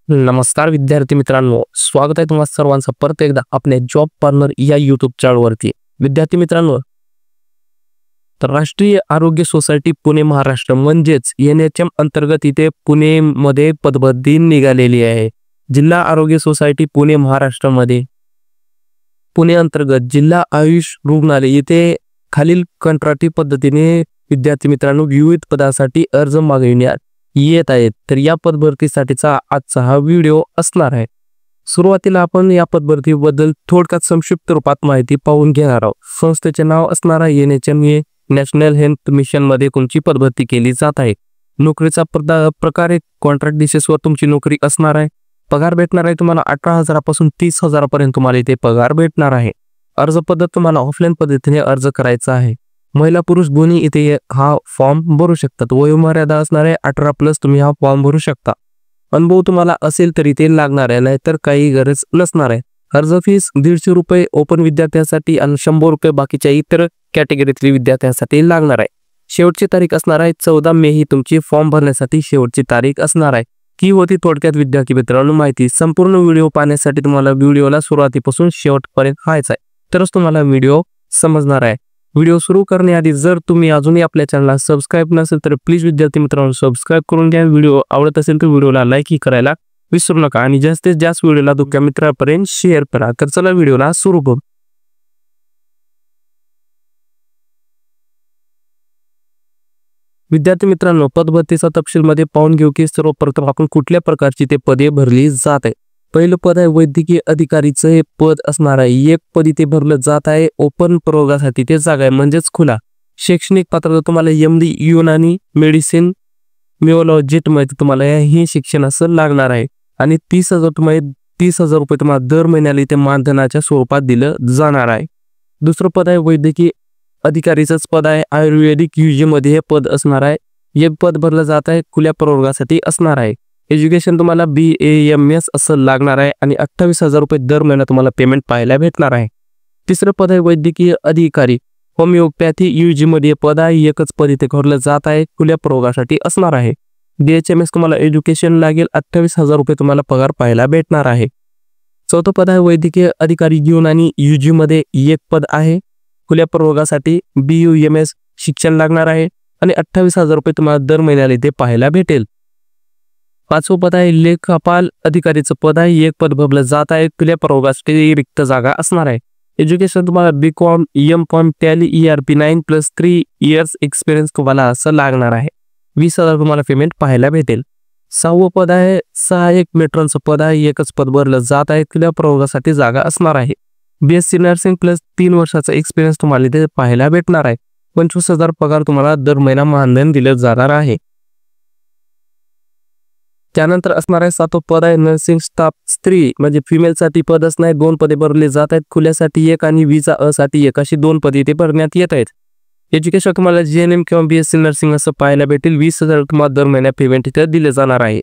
नमस्कार विद्यार्थी मित्रांनो, स्वागत आहे तुम्हा सर्वांचं परत एकदा आपल्या जॉब पार्टनर या यूट्यूब चॅनलवरती। विद्यार्थी मित्रांनो, तर राष्ट्रीय आरोग्य सोसायटी पुणे महाराष्ट्र म्हणजेच NHM अंतर्गत इथे पुणे मध्ये पदभरती निघालेली आहे। जिल्हा आरोग्य सोसायटी पुणे महाराष्ट्रामध्ये पुणे अंतर्गत जिल्हा आयुष रुग्णालय इथे खालील कंत्राटी पद्धतीने विद्यार्थी मित्रांनो विविध पदासाठी अर्ज मागविण्यात येत आहेत। तर या पदभरतीसाठीचा आजचा हा व्हिडिओ असणार आहे। सुरुवातीला आपण या पदभरतीबद्दल थोडक्यात संक्षिप्त रूपात माहिती पाहून घेणार आहोत। संस्थेचे नाव असणार आहे NHM नॅशनल हेल्थ मिशन मध्ये तुमची पदभरती केली जात आहे। नोकरीचा प्रकार कॉन्ट्रॅक्ट बेसिसवर तुमची नोकरी असणार आहे। पगार भेटणार आहे तुम्हाला 18,000 पासून 30,000 पर्यंत तुम्हाला इथे पगार भेटणार आहे। अर्ज पद्धत तुम्हाला ऑफलाईन पद्धतीने अर्ज करायचा आहे। महिला पुरुष दोन्ही इथे हा फॉर्म भरू शकतात। वयोमर्यादा असणार आहे 18+ तुम्ही हा फॉर्म भरू शकता। अनुभव तुम्हाला असेल तरी ते लागणार आहे, नाहीतर काही गरज नसणार आहे। अर्ज फीस 150 रुपये ओपन विद्यार्थ्यांसाठी आणि 100 रुपये बाकीच्या इतर कॅटेगरीतील विद्यार्थ्यांसाठी लागणार आहे। शेवटची तारीख असणार आहे 14 मे ही तुमची फॉर्म भरण्यासाठी शेवटची तारीख असणार आहे। की होती थोडक्यात विद्यार्थी मित्रांनो माहिती। संपूर्ण व्हिडिओ पाहण्यासाठी तुम्हाला व्हिडिओला सुरुवातीपासून शेवटपर्यंत पाहायचा आहे, तरच तुम्हाला व्हिडिओ समजणार आहे। व्हिडिओ सुरू करण्याआधी जर तुम्ही अजूनही आपल्या चॅनलला सबस्क्राइब नसेल तर प्लीज विद्यार्थी मित्रांनो सबस्क्राइब करून घ्या। व्हिडिओ आवडत असेल तर व्हिडिओला लाईक ही करायला विसरू नका आणि जास्तीत जास्त व्हिडिओला तुमच्या मित्रांपर्यंत शेअर करा। तर चला व्हिडिओला सुरू करू। विद्यार्थी मित्रांनो, पदभरतीचा तपशील मध्ये पाहून घेऊ की सर्वप्रथम आपण कुठल्या प्रकारची ते पदे भरली जात आहे। पहिलं पद आहे वैद्यकीय अधिकारीचं हे पद असणार आहे। एक पद इथे भरलं जात आहे ओपन प्रयोगासाठी ते जागा आहे म्हणजेच खुला। शैक्षणिक पात्रता तुम्हाला MD युनानी मेडिसिन मिओलॉजिस्ट मध्ये तुम्हाला हे शिक्षण असं लागणार आहे आणि 30,000 रुपये तुम्हाला दर महिन्याला इथे मानधनाच्या स्वरूपात दिलं जाणार आहे। दुसरं पद आहे वैद्यकीय अधिकारीचंच पद आहे। आयुर्वेदिक UG मध्ये हे पद असणार आहे। हे पद भरलं जात आहे खुल्या प्रवर्गासाठी असणार आहे। एज्युकेशन तुम्हाला BAMS असं लागणार आहे आणि 28,000 रुपये दर महिना तुम्हाला पेमेंट पाहायला भेटणार आहे। तिसरं पद आहे वैद्यकीय अधिकारी होमिओपॅथी UG मध्ये पद आहे। एकच पद इथे भरलं जात आहे खुल्या प्रवर्गासाठी असणार आहे। BHMS तुम्हाला एज्युकेशन लागेल 28,000 रुपये तुम्हाला पगार पाहायला भेटणार आहे। चौथं पद आहे वैद्यकीय अधिकारी युनानी UG मध्ये एक पद आहे खुल्या प्रवर्गासाठी BUMS शिक्षण लागणार आहे आणि 28,000 रुपये तुम्हाला दर महिन्याला इथे पाहायला भेटेल। पाचवं पद आहे लेखापाल अधिकारीचं पद आहे। एक पद भरलं जात आहे खुल्या प्रवर्गासाठी रिक्त जागा असणार आहे। एज्युकेशन तुम्हाला BCom M.Com Tally ERP 9+3 years experience तुम्हाला असं लागणार आहे। 20,000 तुम्हाला पेमेंट पाहायला भेटेल। सहावं पद आहे सहाय्यक मेट्रॉनचं पद आहे। एकच पद भरलं जात आहे खुल्या प्रवर्गासाठी जागा असणार आहे। BSc नर्सिंग प्लस 3 वर्षाचा एक्सपिरियन्स तुम्हाला इथे पाहायला भेटणार आहे। 25,000 पगार तुम्हाला दर महिना मानधन दिलं जाणार आहे। त्यानंतर असणार आहे सातवं पद आहे नर्सिंग स्टाफ स्त्री म्हणजे फिमेल साठी पद असणार। 2 पदे भरले जात आहेत खुल्यासाठी 1 आणि विजा अ साठी 1 अशी 2 पदे इथे भरण्यात येत आहेत। एज्युकेशन तुम्हाला GNM किंवा BSc नर्सिंग असं पाहायला भेटेल। 20,000 तुम्हाला दर महिना पेमेंट इथे दिले जाणार आहे।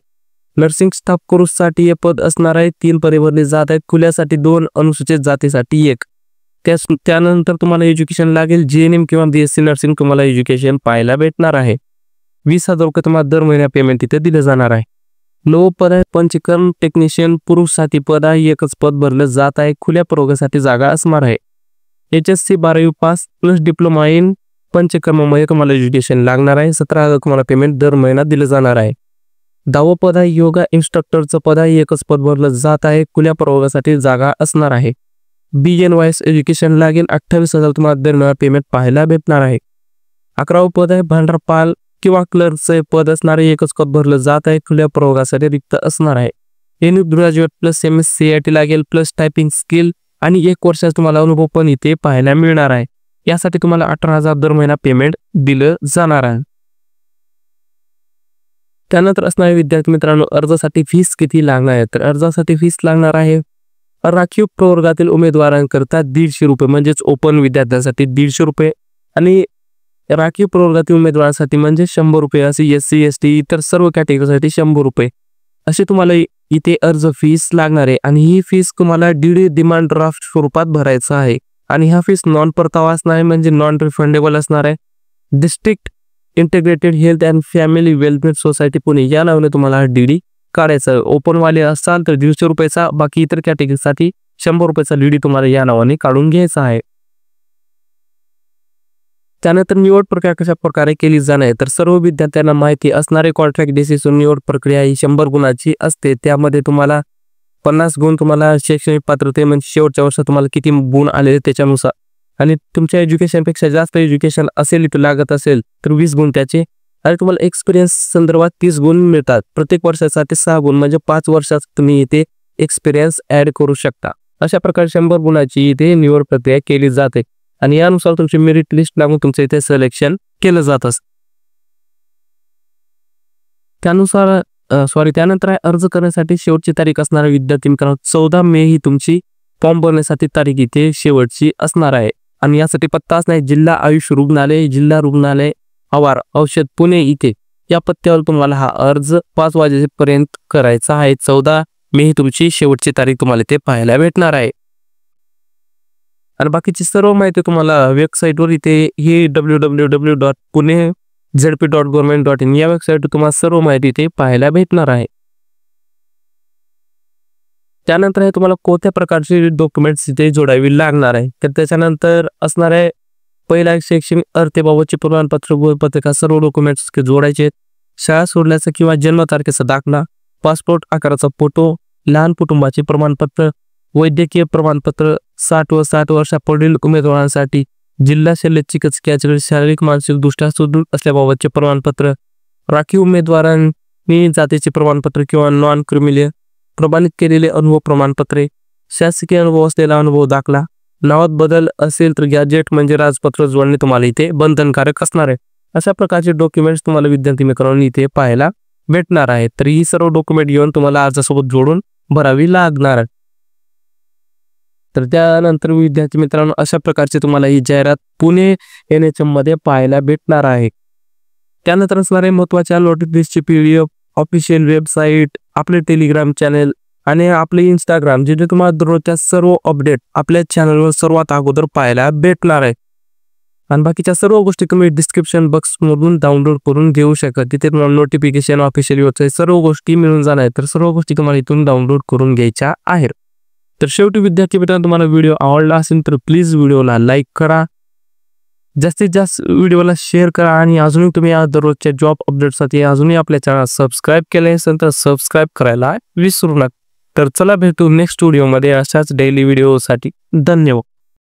नर्सिंग स्टाफ कोर्स साठी हे पद असणार आहे। 3 पदे भरले जात आहेत खुल्यासाठी 2 अनुसूचित जातीसाठी 1। त्यानंतर तुम्हाला एज्युकेशन लागेल GNM किंवा BSc नर्सिंग तुम्हाला एज्युकेशन पाहायला भेटणार आहे। 20,000 रुपये तुम्हाला दर महिना पेमेंट इथे दिले जाणार आहे। 9 पद आहे पंचकर्म टेक्निशियन पुरुषसाठी पद आहे। एकच पद भरलं जात आहे खुल्या प्रवर्गासाठी जागा असणार आहे। HSC 12वी पास प्लस डिप्लोमा इन पंचकर्ममध्ये तुम्हाला एज्युकेशन लागणार आहे। 17,000 तुम्हाला पेमेंट दर महिना दिलं जाणार आहे। 10वं पद आहे योगा इन्स्ट्रक्टरचं पद आहे। एकच पद भरलं जात आहे खुल्या प्रवर्गासाठी जागा असणार आहे। BNYS एज्युकेशन लागेल 28,000 तुम्हाला दर महिना पेमेंट पाहायला भेटणार आहे। 11वं पद आहे भांडारपाल किंवा क्लर्कचे पद असणारे। एकच पद भरलं जात आहे खुल्या प्रवर्गासाठी रिक्त असणार आहे। NU graduate plus MS CIT लागेल प्लस टायपिंग स्किल आणि 1 वर्षाचा तुम्हाला अनुभव पण इथे पाहायला मिळणार आहे। यासाठी तुम्हाला 18,000 दर महिना पेमेंट दिलं जाणार आहे। त्यानंतर असणारे विद्यार्थी मित्रांनो अर्जासाठी फीस किती लागणार आहे। तर अर्जासाठी फीस लागणार आहे राखीव प्रवर्गातील उमेदवारांकरता 150 रुपये म्हणजेच ओपन विद्यार्थ्यांसाठी 150 रुपये आणि राखीव प्रवर्गातील उमेदवारांसाठी म्हणजे 100 रुपये असे SC ST इतर सर्व कॅटेगरीसाठी 100 रुपये असे तुम्हाला इथे अर्ज फीस लागणार आहे। आणि ही फीस तुम्हाला DD डिमांड ड्राफ्ट स्वरूपात भरायचं आहे आणि हा फीस नॉन परतावा असणार आहे म्हणजे नॉन रिफंडेबल असणार आहे। District integrated health and family welfare society Pune या नावाने तुम्हाला DD काढायचं. ओपनवाले असाल तर 150 रुपयाचा, बाकी इतर कॅटेगरीसाठी 100 रुपयाचा लेडी तुम्हाला या नावाने काढून घ्यायचा आहे. त्यानंतर निवड प्रक्रिया कशा प्रकारे केली जाणार, तर सर्व विद्यार्थ्यांना माहिती असणारे कॉन्ट्रॅक्ट बेसिसवर निवड प्रक्रिया ही 100 गुणाची असते. त्यामध्ये तुम्हाला 50 गुण तुम्हाला शैक्षणिक पात्रते म्हणजे शेवटच्या वर्षात तुम्हाला किती गुण आलेले त्याच्यानुसार, आणि तुमच्या एज्युकेशनपेक्षा जास्त एज्युकेशन असेल इथं लागत असेल तर 20 गुण त्याचे, आणि तुम्हाला एक्सपिरियन्स संदर्भात 30 गुण मिळतात. प्रत्येक वर्षासाठी 6 गुण म्हणजे 5 वर्षात तुम्ही इथे एक्सपिरियन्स ऍड करू शकता. अशा प्रकारे 100 गुणाची इथे निवड प्रक्रिया केली जाते आणि यानुसार तुमची मेरिट लिस्ट लागून तुमचं इथे सिलेक्शन केलं जात असतं. त्यानंतर अर्ज करण्यासाठी शेवटची तारीख असणार आहे विद्यार्थी मित्रांनो 14 मे ही तुमची फॉर्म भरण्यासाठी तारीख इथे शेवटची असणार आहे. आणि यासाठी पत्ता असणार जिल्हा आयुष रुग्णालय, जिल्हा रुग्णालय आवार औषध पुणे इथे. या पत्त्यावर तुम्हाला हा अर्ज 5 वाजेपर्यंत करायचा आहे. 14 मे ही तुमची शेवटची तारीख तुम्हाला इथे पाहायला भेटणार आहे. आणि बाकीची सर्व माहिती तुम्हाला वेबसाईटवर इथे ही www.punezp.government.in या वेबसाईटवर तुम्हाला सर्व माहिती इथे पाहायला भेटणार आहे. त्यानंतर हे तुम्हाला कोणत्या प्रकारचे डॉक्युमेंट्स इथे जोडावी लागणार आहे, तर त्याच्यानंतर असणार आहे पहिला शैक्षणिक अर्हतेबाबतचे प्रमाणपत्र, पत्रिका सर्व डॉक्युमेंट्स जोडायचे आहेत. शाळा सोडल्याचा किंवा जन्मतारखेचा दाखला, पासपोर्ट आकाराचा फोटो, लहान कुटुंबाचे प्रमाणपत्र, वैद्यकीय प्रमाणपत्र, 60 व 60 वर्षापुढील उमेदवारांसाठी जिल्हा शल्य चिकित्सकाकडे शारीरिक मानसिक दृष्ट्या सुदृढ असल्याबाबतचे प्रमाणपत्र, राखीव उमेदवारांनी जातीचे प्रमाणपत्र किंवा नॉन क्रिमिनल प्रमाणित केलेले अनुभव प्रमाणपत्रे, शासकीय अनुभव असलेला अनुभव दाखला, नावात बदल असेल तर गॅजेट म्हणजे राजपत्र जोडणे तुम्हाला इथे बंधनकारक असणार आहे. अशा प्रकारचे डॉक्युमेंट्स तुम्हाला विद्यार्थी मित्रांनो इथे पाहायला भेटणार आहेत. तर ही सर्व डॉक्युमेंट घेऊन तुम्हाला अर्जासोबत जोडून भरावी लागणार आहे. तर त्यानंतर विद्यार्थी मित्रांनो अशा प्रकारचे तुम्हाला ही जाहिरात पुणे NHM मध्ये पाहायला भेटणार आहे. त्यानंतर असणारे महत्त्वाच्या नोटिफिकेशनची PDF, ऑफिशियल वेबसाईट, आपले टेलिग्राम चॅनल आणि आपले इंस्टाग्राम, जिथे तुम्हाला दररोजच्या सर्व अपडेट आपल्या चॅनलवर सर्वात अगोदर पाहायला भेटणार आहे. आणि बाकीच्या सर्व गोष्टी तुम्ही डिस्क्रिप्शन बॉक्समधून डाउनलोड करून घेऊ शकता. तिथे तुम्हाला नोटिफिकेशन, ऑफिशियल वेबसाईट सर्व गोष्टी मिळून जाणार आहेत. तर सर्व गोष्टी तुम्हाला इथून डाउनलोड करून घ्यायच्या आहेत. तर शेवटी विद्यार्थी मित्रांनो तुम्हाला व्हिडिओ आवडला असेल तर प्लीज व्हिडिओला लाईक करा, जास्तीत जास्त व्हिडिओला शेअर करा आणि अजूनही तुम्ही या दररोजच्या जॉब अपडेटसाठी अजूनही आपल्या चॅनल सबस्क्राईब केले असेल तर सबस्क्राईब करायला विसरू नका. तर चला भेटू नेक्स्ट व्हिडिओमध्ये अशाच डेली व्हिडिओसाठी. धन्यवाद.